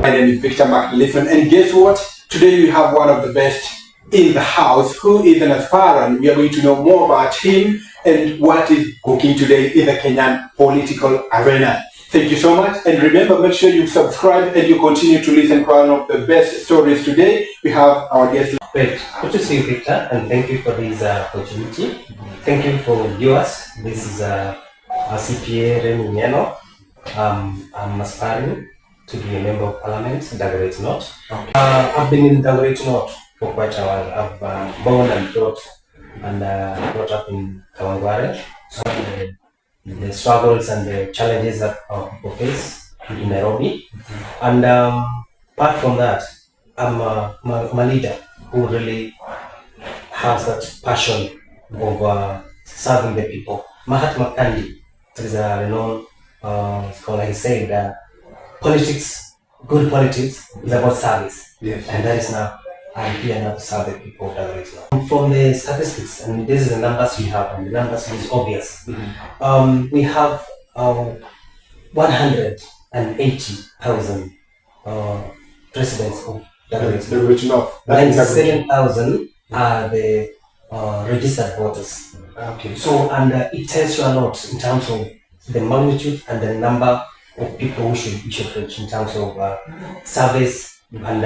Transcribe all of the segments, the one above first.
My name is Victor McLiffin, and guess what? Today we have one of the best in the house who is an aspirant. We are going to know more about him and what is cooking today in the Kenyan political arena. Thank you so much, and remember, make sure you subscribe and you continue to listen to one of the best stories. Today we have our guest. Great. Good to see you, Victor, and thank you for this opportunity. Thank you for viewers. This is CPA Renny Ngeno. I'm aspiring to be a member of parliament, Dagoretti North. Okay. I've been in Dagoretti North for quite a while. I've born and brought up in Kawangware. So the struggles and the challenges that our people face in Nairobi. And apart from that, I'm a leader who really has that passion of serving the people. Mahatma Gandhi is a renowned scholar. He said politics, good politics is about service. Yes. And that is now, I'm here now to serve the people of Dagoretti. From the statistics, and this is the numbers we have, and the numbers is obvious. Mm-hmm. We have 180,000 residents of Dagoretti North. 97,000 are the registered voters. Okay. So, and it tells you a lot in terms of the magnitude and the number of people we should reach in terms of service, and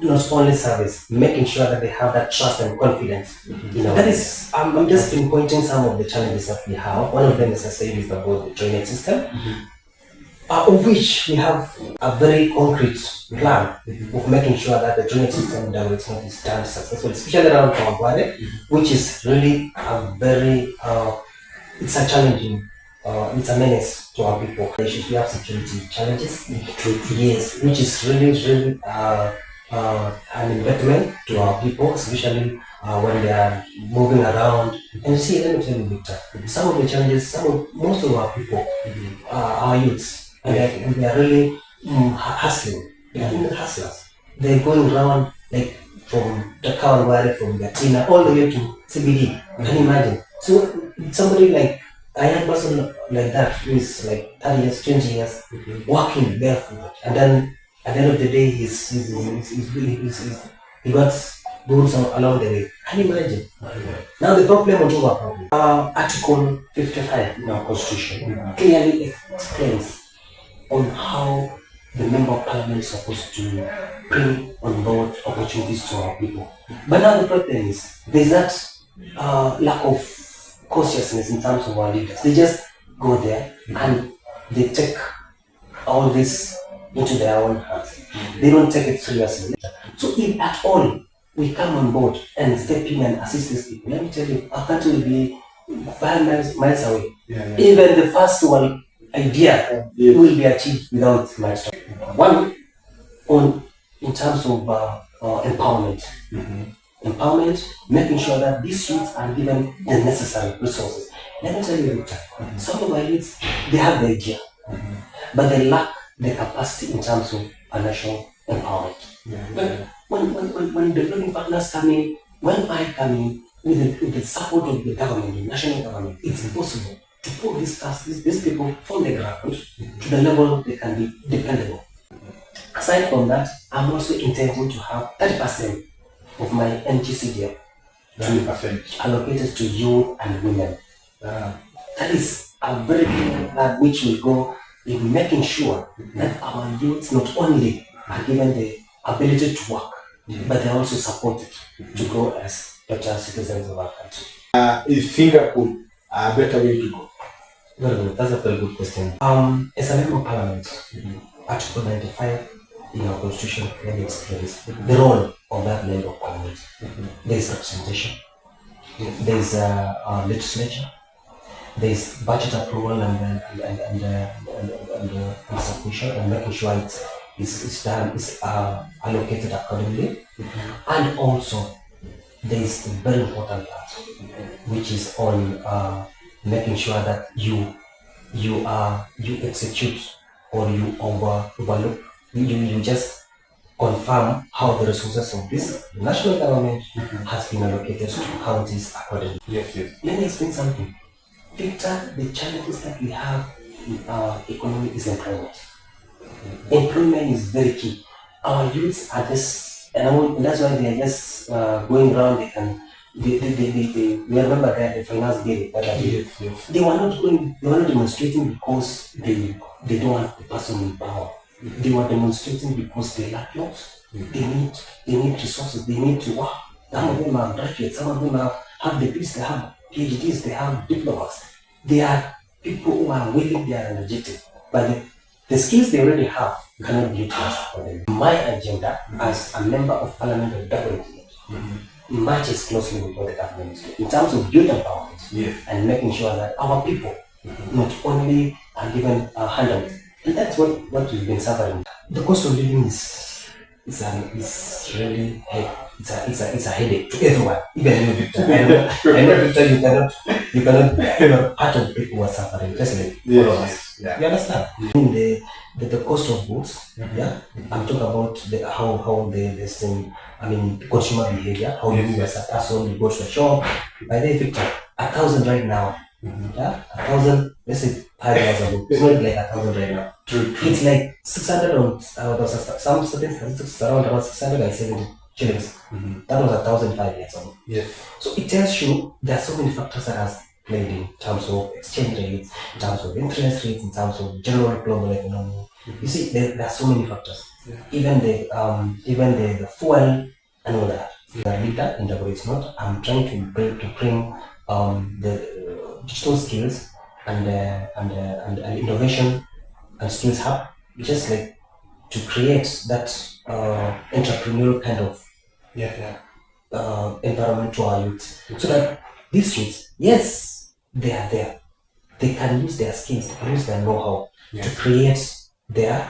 not only service, making sure that they have that trust and confidence. Mm-hmm. You know, that is, I'm just pinpointing some of the challenges that we have. One of them, as I said, is about the drainage system. Mm-hmm. Of which we have a very concrete plan of making sure that the drainage system in Dagoretti North is done successfully, especially around Kawangware, which is really a very, it's a challenging, it's a menace to our people. We have security challenges, yes, which is really an impediment to our people, especially when they are moving around. And you see, let me tell you, Victor, some of the challenges, most of our people are youths. And they are really hustling. They are even hustlers. They're going around like from the Kawangware, from Gatina, all the way to CBD. Can you imagine? So somebody like a young person like that who is like 30 years, 20 years, walking barefoot, and then at the end of the day, he got goals along the way. Can you imagine? Now the problem on top of problem. Article 55 in our constitution clearly explains on how the member of parliament is supposed to bring on board opportunities to our people. But now the problem is, there's that lack of consciousness in terms of our leaders. They just go there and they take all this into their own hands. They don't take it seriously. So if at all we come on board and step in and assist these people, let me tell you, our country will be 5 miles away. Even the first one idea will be achieved without much time. One, in terms of empowerment. Empowerment, making sure that these youths are given the necessary resources. Let me tell you, Victor, some of our youths, they have the idea, but they lack the capacity in terms of financial empowerment. When developing partners come in, when I come in with the support of the government, the national government, it's possible to put these people from the ground to the level they can be dependable. Aside from that, I'm also intending to have 30% of my NGCDF allocated to youth and women. That is a very big plan which will go in making sure that our youths not only are given the ability to work, but they are also supported to grow as better citizens of our country. Is Singapore a better way to go? Very good. That's a very good question. As a member of parliament, Article 95 in our constitution clearly explains the role of that member of parliament. There is representation, there is legislature, there is budget approval and submission, and making sure it's done, is allocated accordingly, and also there is a very important part, which is on making sure that you execute or you overlook, you just confirm how the resources of this national government has been allocated to counties accordingly. Yes. Let me explain something. Victor, the challenges that we have in our economy is employment. Employment is very key. our youths are just, and that's why they are just going around. We remember that the finance bill that I did. Yes. They were not going. They were not demonstrating because they don't want the person in power. They were demonstrating because they lack jobs. They need resources. They need to work. Some of them are graduates. Some of them have degrees. They have PhDs. They have diplomas. They are people who are willing. They are energetic, but the skills they already have cannot be utilized for them. My agenda as a member of Parliament of Dagoretti matches closely with what the government is doing in terms of youth empowerment and making sure that our people not only are given handouts, and that's what we've been suffering. The cost of living is really it's a headache to everyone, even you, Victor. I know, Victor, you cannot part of the people who are suffering, just like all of us. Yeah. You understand? The cost of goods. Yeah, I'm talking about how this thing. I mean, consumer behavior. How you as a person, you go to a shop, buy the Victor 1,000 right now. Yeah, 1,000. Let's say 5 years ago. It's not like 1,000 right now. True. It's like 600 on some statistics around about 670 shillings. That was 1,000 5 years ago. Yes. So it tells you there are so many factors that has played in terms of exchange rates, in terms of interest rates, in terms of general global economy. You see, there are so many factors. Even the fuel and all that. The leader in Dagoretti North, I'm trying to bring the digital skills and innovation and skills hub, just like to create that entrepreneurial kind of environment to our youth, so that these youths, yes, they are there. They can use their skills, they can use their know-how to create to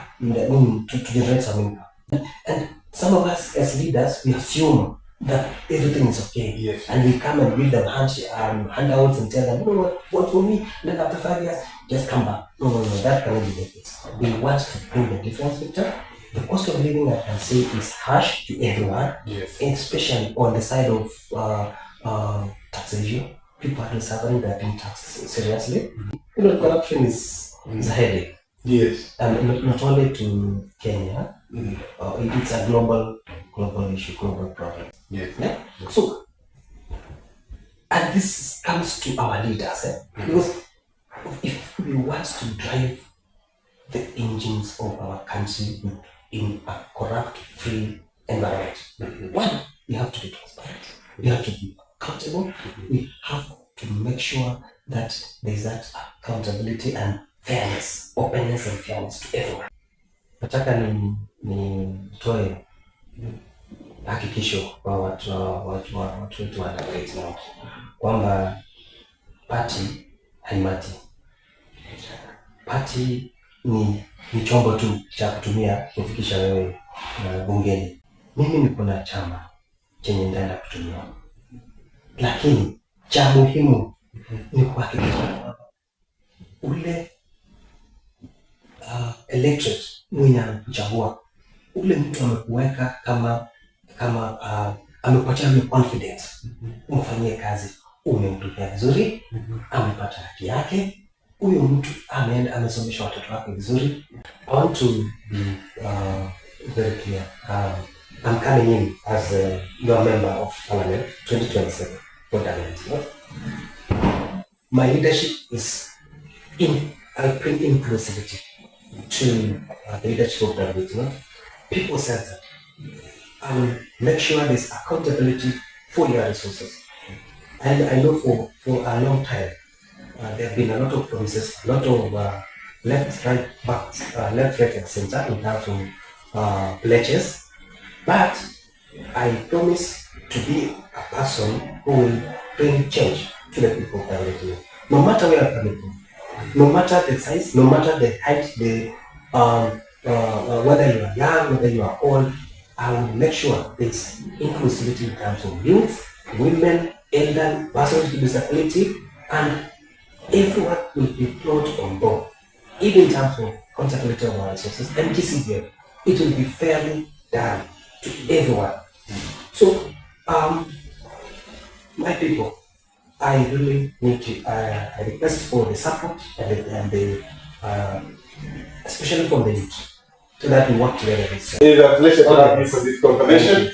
generate some income. And some of us as leaders, we assume that everything is okay, and we come and give them handouts and tell them, you know what for me, then after 5 years, just come back. No, that cannot be the case. We want to bring the difference, Victor. The cost of living, I can say, is harsh to everyone, especially on the side of taxation. People are suffering, they are being taxed seriously. You know, corruption is a headache. Yes. And not only to Kenya, it's a global issue, global problem. Yes. Yeah? So, and this comes to our leaders, because if we want to drive the engines of our country in a corrupt-free environment, one, we have to be transparent, we have to be accountable, we have to make sure that there is that accountability and fairness, openness and fairness to everyone. Nataka nitoe hakikisho kwa watu wetu wa Dagoretti North kwamba party haimati. Party ni chombo tu cha kutumia kufikisha wewe bungeni. Mimi niko na chama chenye nitaenda kutumia, lakini cha muhimu ni kuhakikisha ule electorate mwenye anakuchagua, ule mtu amekuweka kama amekupatia confidence, umfanyie kazi, umemtumia vizuri, amepata haki yake, huyo mtu amesomesha watoto wake vizuri. I want to be very clear. I'm coming in as your member of Parliament 2027 for Dagoretti. My leadership is I bring inclusivity to the leadership of Dagoretti, people-centered. I will make sure there's accountability for your resources. And I know for a long time, there have been a lot of promises, a lot of left, right, and center in terms of pledges. But I promise to be a person who will bring change to the people of Dagoretti. No matter where I'm coming from, no matter the size, no matter the height, whether you are young, whether you are old, I will make sure there's inclusivity in terms of youth, women, elderly, persons with disability, and everyone will be brought on board. Even in terms of accountability of our resources and GCDF, it will be fairly done to everyone. So, my people, I really need to I request for the support and the especially from the youth. so that we work together. It is a pleasure to have you for this conversation.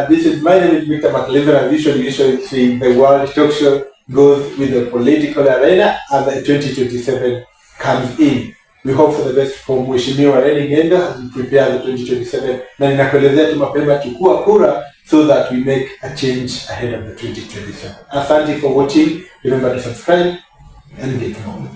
This is my name is Victor McLeven, and usually see the World Talk Show goes with the political arena as the 2027 comes in. We hope for the best for Mheshimiwa Renny Ngeno as we prepare the 2027. Na ninakuelezea tu mapema chukua kura so that we make a change ahead of the 2027. Asante for watching. Remember to subscribe and get more.